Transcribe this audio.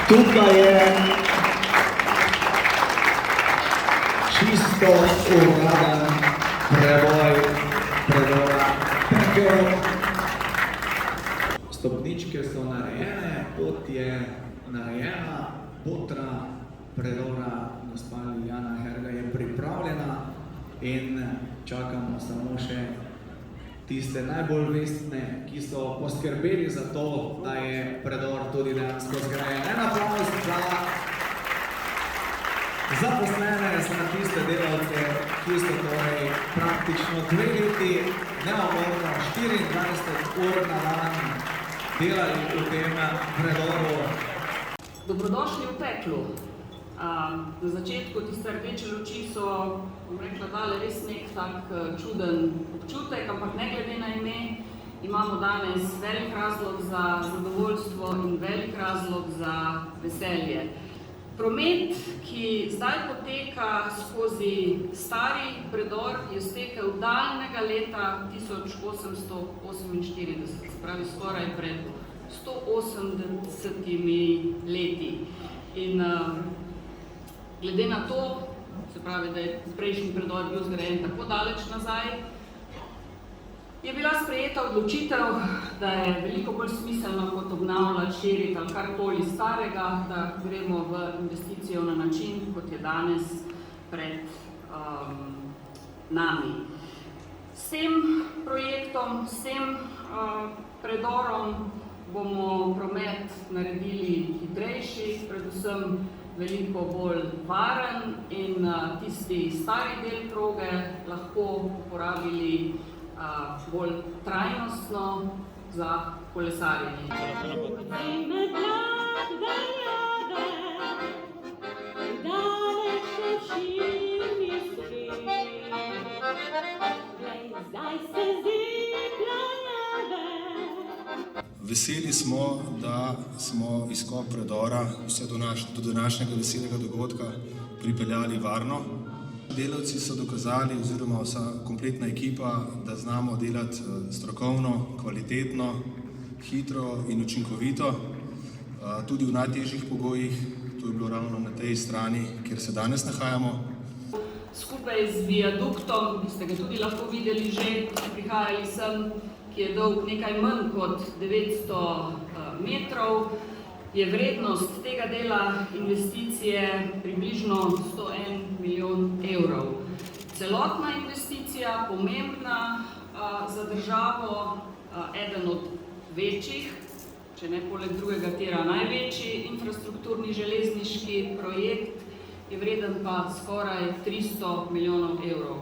Tukaj je čisto uraden preboj predora Pekel. Stopničke so narejene, pot je narejena, potra predora gospa Liljana Herga je pripravljena in čakamo samo še tiste najbolj vestne, ki so poskrbeli za to, da je predor tudi dejansko zgrajen. En aplavz za zaposlene, za tiste delavce, ki so torej praktično 2 leti neumorno 24 ur na dan delali v tem predoru. Dobrodošli v Peklu. Na začetku tiste rdeče luči so, bom rekla, dale res nek tak čuden občutek, ampak ne glede na ime, imamo danes velik razlog za zadovoljstvo in velik razlog za veselje. Promet, ki zdaj poteka skozi stari predor, je stekel daljnega leta 1848, se pravi skoraj pred 180 leti. In glede na to, se pravi, da je prejšnji predor bil zgrajen tako daleč nazaj, je bila sprejeta odločitev, da je veliko bolj smiselno kot obnavljati, širiti ali karkoli starega, da gremo v investicijo na način, kot je danes pred nami. S tem projektom, s tem predorom bomo promet naredili hitrejši, predvsem veliko bolj varen in tisti stari del proge lahko uporabili bolj trajnostno za kolesarjenje. Veseli smo, da smo izkop predora vse do današnjega veselega dogodka pripeljali varno. Delavci so dokazali, oziroma vsa kompletna ekipa, da znamo delati strokovno, kvalitetno, hitro in učinkovito, tudi v najtežjih pogojih. To je bilo ravno na tej strani, kjer se danes nahajamo. Skupaj z viaduktom, ki ste ga tudi lahko videli že, prihajali sem, ki je dolg nekaj manj kot 900 metrov, je vrednost tega dela investicije približno 101 milijon evrov. Celotna investicija, pomembna za državo, eden od večjih, če ne poleg drugega tira največji infrastrukturni železniški projekt, je vreden pa skoraj 300 milijonov evrov.